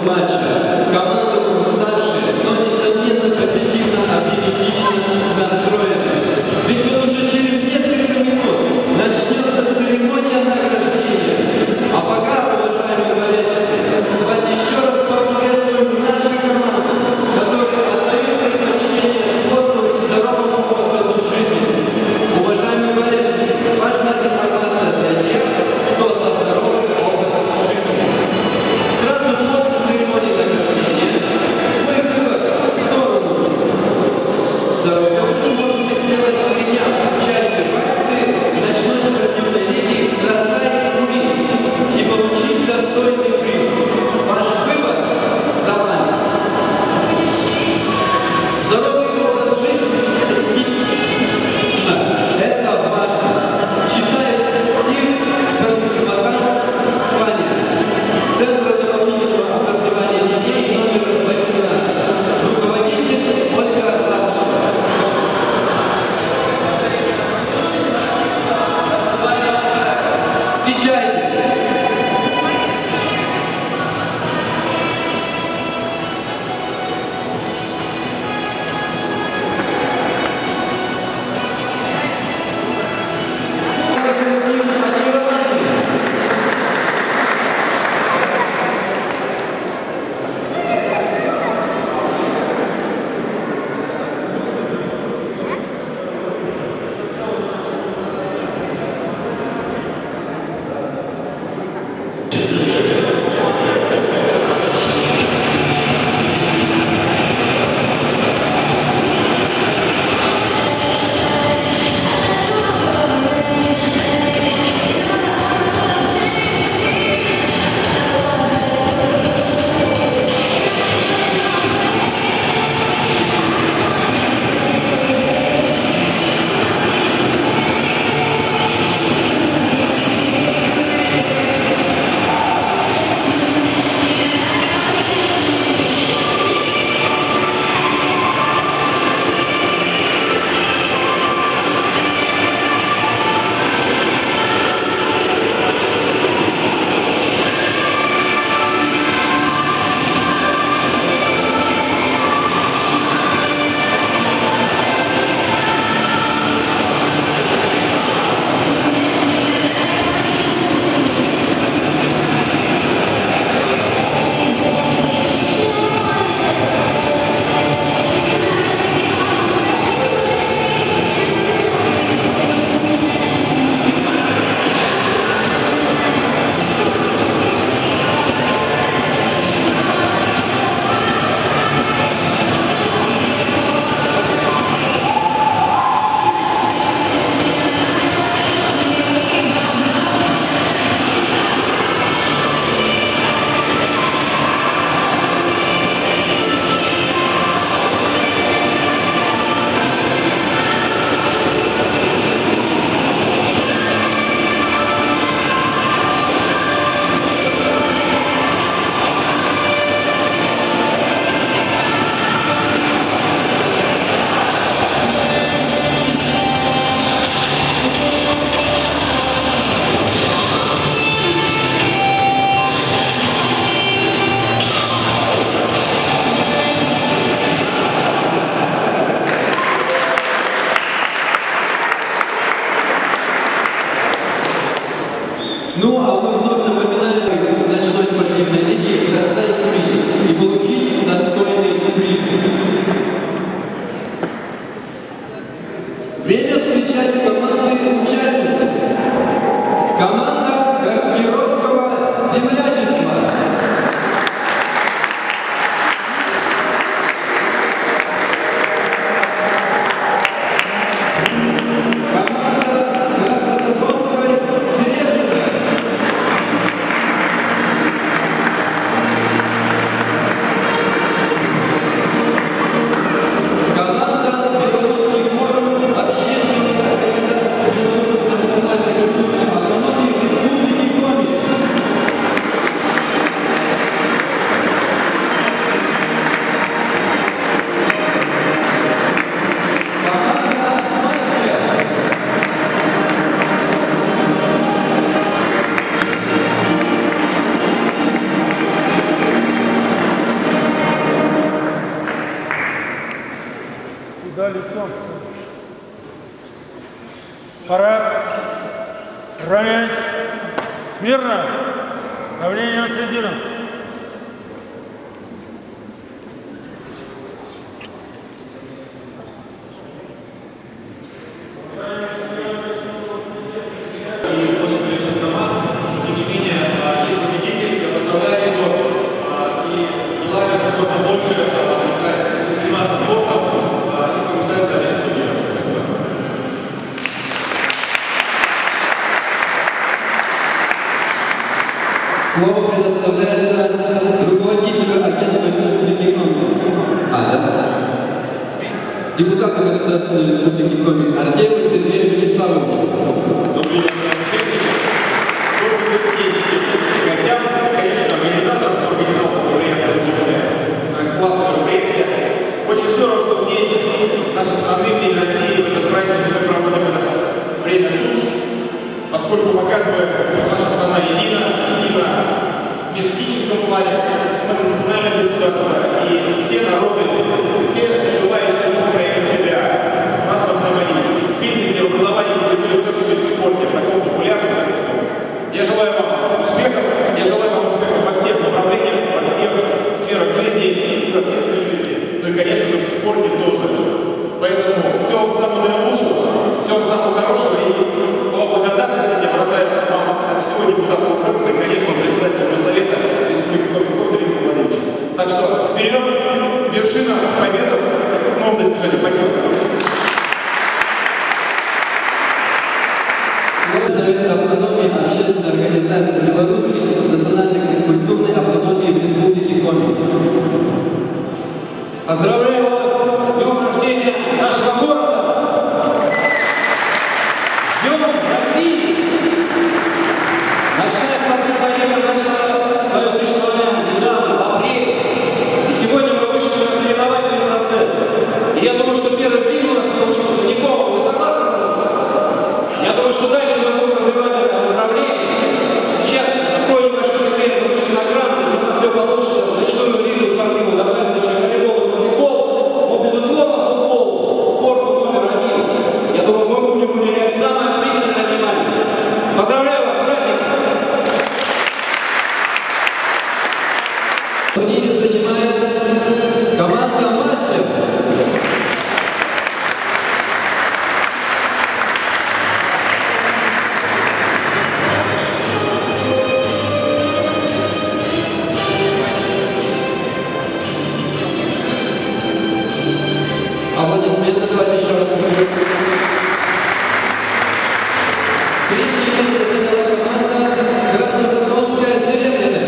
матча. Команда уставшая, но, несомненно, позитивно оптимистично настроена. Ведь вот уже через несколько минут начнется церемония награждения. А пока, уважаемые болельщики, давайте еще раз поприветствуем нашу команду, которая отдает предпочтение спорту и здоровому образу жизни. Уважаемые болельщики, важная информация для тех, кто за здоровый образ жизни. Сразу после церемонии награждения Туда лицом. Пора. Равняйсь. Смирно. Давление на середину. Слово предоставляется руководителю агентства Республики Коми. Депутату Государственной Республики Коми Артемию Сергею Вячеславовичу. Добрый день, гостям, конечно, организаторам, кто организовал такое мероприятие, классное мероприятие. Очень здорово, что в день нашей страны, в день России, в этот праздник мы проводим это время тут, поскольку показывает, что наша страна едина в межэтническом плане, многонациональное государство, и все народы, все желающие проявить себя, у нас там взаимодействие. В бизнесе, в образовании, в культуре, в том числе в спорте, таком популярном. Я желаю вам успехов во всех направлениях, во всех сферах жизни и в общественной жизни. Ну и, конечно же, в спорте тоже. Поэтому всего вам самого наилучшего, всего вам самого хорошего и слова благодарности я выражаю вам от всего депутатского корпуса и, конечно, председателю Госсовета Республики Коми Сергею Владимировичу. Так что вперед, вершина победы, новым достижениям. Спасибо. Совет автономии общественной организации Белорусской национальной культурной автономии в Республике Коми. Поздравляю вас с днем рождения нашего города! С днем России! Ночная спортивная лига начала свое существование недавно, в апреле. И сегодня мы вышли на соревновательный процесс. И я думаю, что первый приз у нас получился Никова. Вы согласны с этим? Я думаю, что дальше мы будем развивать это направление. Сейчас такой небольшой секрет, мы вышли на грант, если у нас все получится, в ночную лигу спортивную добавится еще волейбол и баскетбол, но, безусловно, футбол, спорту номер один. Я думаю, мы будем уделять самое пристальное внимание. Поздравляю вас с праздником! В турнире занимает команда «Мастер». Аплодисменты, давайте еще раз. Третье место заняла команда Краснозадонская «Серебряная».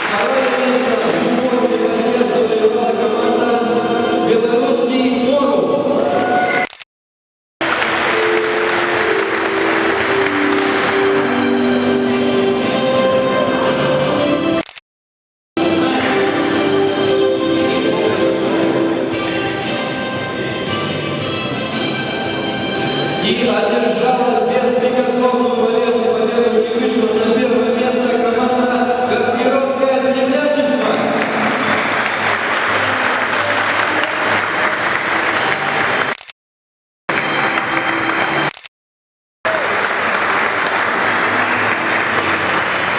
Второе место в футбольной борьбе завоевала команда «Белорусский форум». И одержала беспрекословную победу и вышла на первое место команда «Горбировское землячество».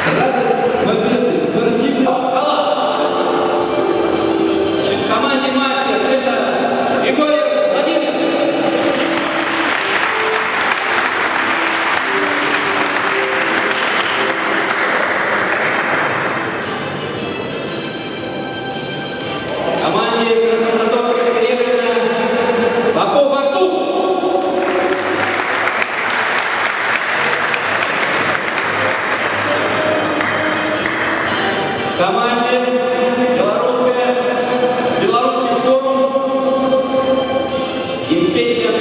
Радость победы спортивных. В команде «Мастер» это Григорий Владимирович. Команде Краснозадонская «Серебряная» Попов Артур. Команде Белорусский форум Импечка.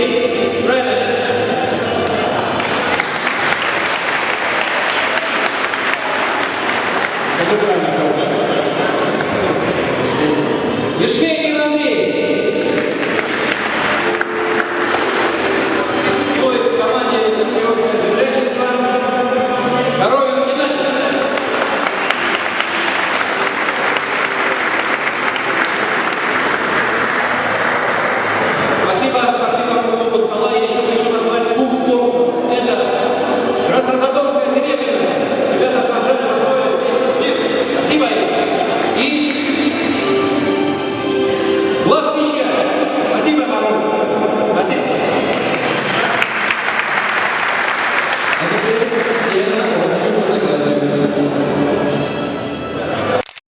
Правильно.